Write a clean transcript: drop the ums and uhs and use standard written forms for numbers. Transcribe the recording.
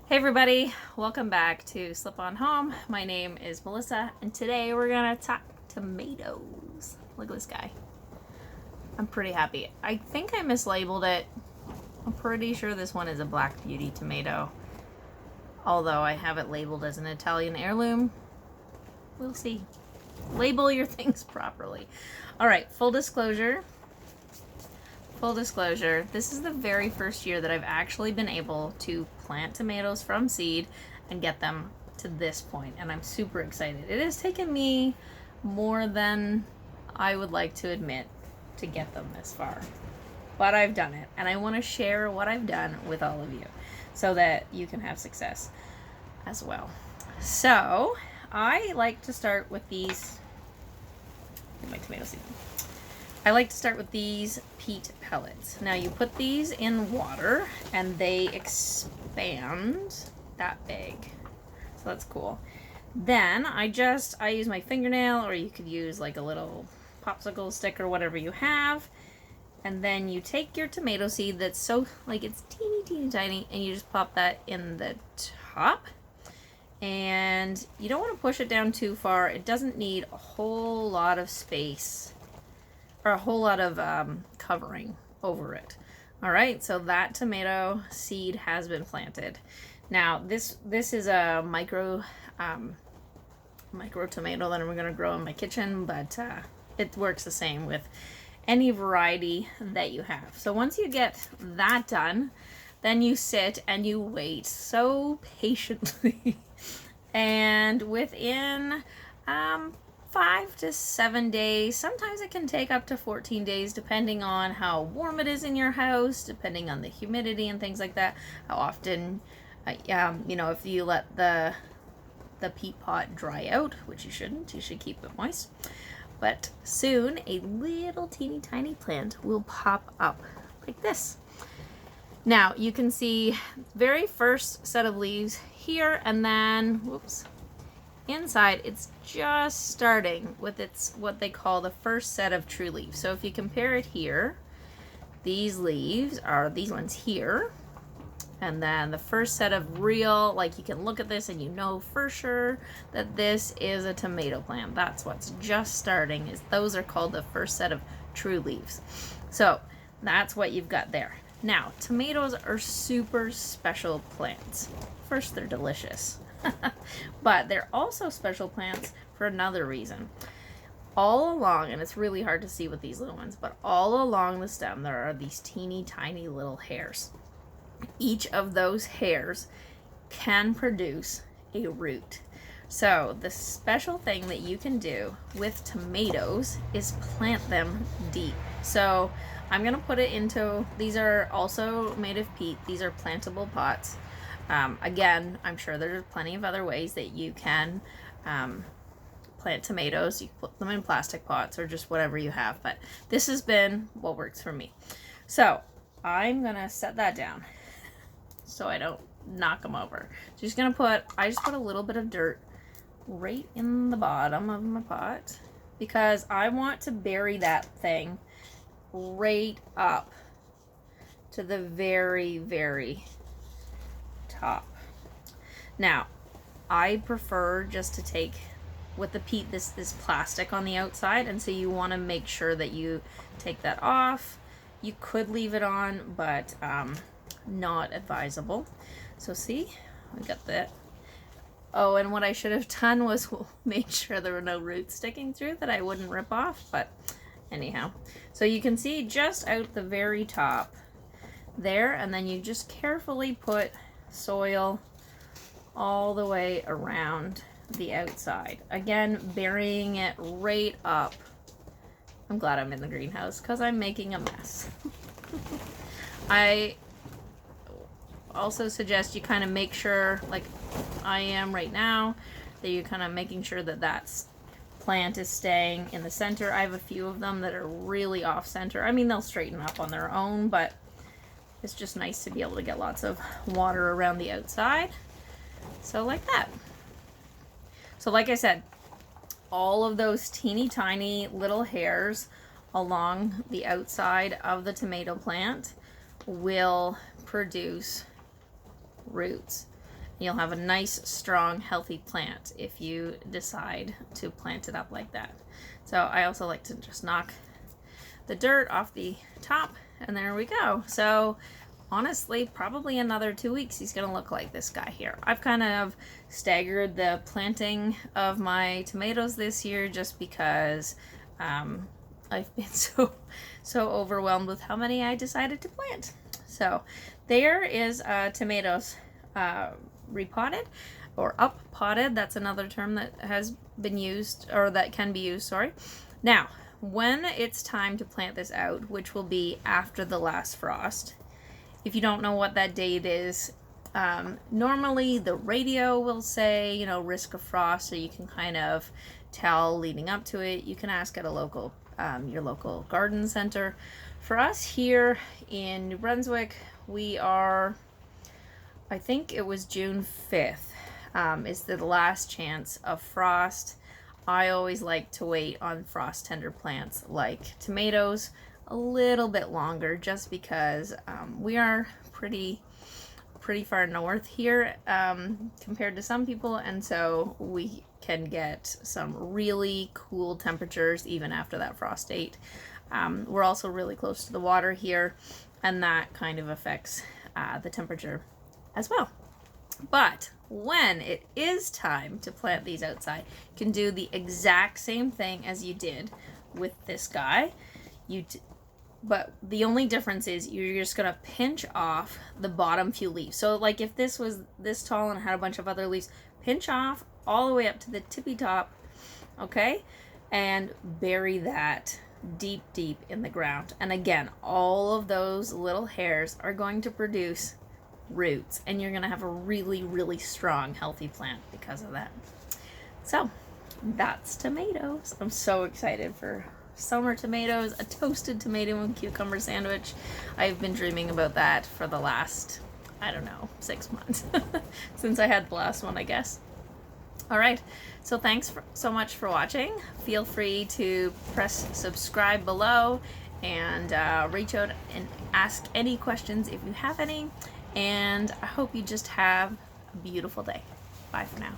Hey everybody, welcome back to Slip On Home. My name is Melissa and today we're gonna talk tomatoes. Look at this guy. I'm pretty happy. I think I mislabeled it. I'm pretty sure this one is a Black Beauty tomato. Although I have it labeled as an Italian heirloom. We'll see. Label your things properly. Alright, full disclosure, this is the very first year that I've actually been able to plant tomatoes from seed and get them to this point, and I'm super excited. It has taken me more than I would like to admit to get them this far, but I've done it, and I want to share what I've done with all of you so that you can have success as well. So I like to start with these. Get my tomato seed. I like to start with these peat pellets. Now you put these in water and they expand that big. So that's cool. Then I use my fingernail, or you could use like a little popsicle stick or whatever you have. And then you take your tomato seed that's so, like, it's teeny tiny, and you just pop that in the top. And you don't want to push it down too far. It doesn't need a whole lot of space or a whole lot of covering over it. All right, so that tomato seed has been planted. Now this is a micro tomato that I'm going to grow in my kitchen, but it works the same with any variety that you have. So once you get that done, then you sit and you wait so patiently. And within 5 to 7 days, sometimes it can take up to 14 days depending on how warm it is in your house, depending on the humidity and things like that, how often if you let the peat pot dry out, which you shouldn't, you should keep it moist. But soon a little teeny tiny plant will pop up like this. Now you can see very first set of leaves here, and then whoops, inside it's just starting with its what they call the first set of true leaves. So if you compare it here, these leaves are these ones here, and then the first set of real, like, you can look at this and you know for sure that this is a tomato plant. That's what's just starting, is those are called the first set of true leaves. So that's what you've got there. Now, tomatoes are super special plants. First, they're delicious. But they're also special plants for another reason. All along, and it's really hard to see with these little ones, but all along the stem there are these teeny tiny little hairs. Each of those hairs can produce a root. So the special thing that you can do with tomatoes is plant them deep. So I'm gonna put it into, these are also made of peat. These are plantable pots. Again, I'm sure there's plenty of other ways that you can plant tomatoes. You can put them in plastic pots or just whatever you have, but this has been what works for me. So I'm gonna set that down so I don't knock them over. Just gonna I just put a little bit of dirt right in the bottom of my pot because I want to bury that thing right up to the very top. Now, I prefer just to take with the peat this plastic on the outside, and so you want to make sure that you take that off. You could leave it on, but not advisable. So see, we got that. Oh, and what I should have done was make sure there were no roots sticking through that I wouldn't rip off, but anyhow. So you can see just out the very top there, and then you just carefully put soil all the way around the outside. Again, burying it right up. I'm glad I'm in the greenhouse because I'm making a mess. I also suggest you kind of make sure, like I am right now, that you're kind of making sure that that's plant is staying in the center. I have a few of them that are really off center. I mean, they'll straighten up on their own, but it's just nice to be able to get lots of water around the outside. So like that. So like I said, all of those teeny tiny little hairs along the outside of the tomato plant will produce roots. You'll have a nice, strong, healthy plant if you decide to plant it up like that. So I also like to just knock the dirt off the top, and there we go. So honestly, probably another 2 weeks he's gonna look like this guy here. I've kind of staggered the planting of my tomatoes this year just because I've been so overwhelmed with how many I decided to plant. So there is tomatoes repotted or up potted. That's another term that has been used, or that can be used, sorry. Now, when it's time to plant this out, which will be after the last frost, if you don't know what that date is, normally the radio will say, you know, risk of frost, so you can kind of tell leading up to it. You can ask at a local, your local garden center. For us here in New Brunswick, we are, I think it was June 5th, is the last chance of frost. I always like to wait on frost tender plants like tomatoes a little bit longer, just because we are pretty far north here compared to some people, and so we can get some really cool temperatures even after that frost date. We're also really close to the water here, and that kind of affects the temperature as well. But when it is time to plant these outside, you can do the exact same thing as you did with this guy. But the only difference is you're just gonna pinch off the bottom few leaves. So like if this was this tall and had a bunch of other leaves, pinch off all the way up to the tippy top, okay? And bury that deep in the ground. And again, all of those little hairs are going to produce roots, and you're gonna have a really strong, healthy plant because of that. So that's tomatoes. I'm so excited for summer tomatoes, a toasted tomato and cucumber sandwich. I've been dreaming about that for the last, I don't know, 6 months since I had the last one, I guess. All right, so thanks so much for watching. Feel free to press subscribe below and reach out and ask any questions if you have any. And I hope you just have a beautiful day. Bye for now.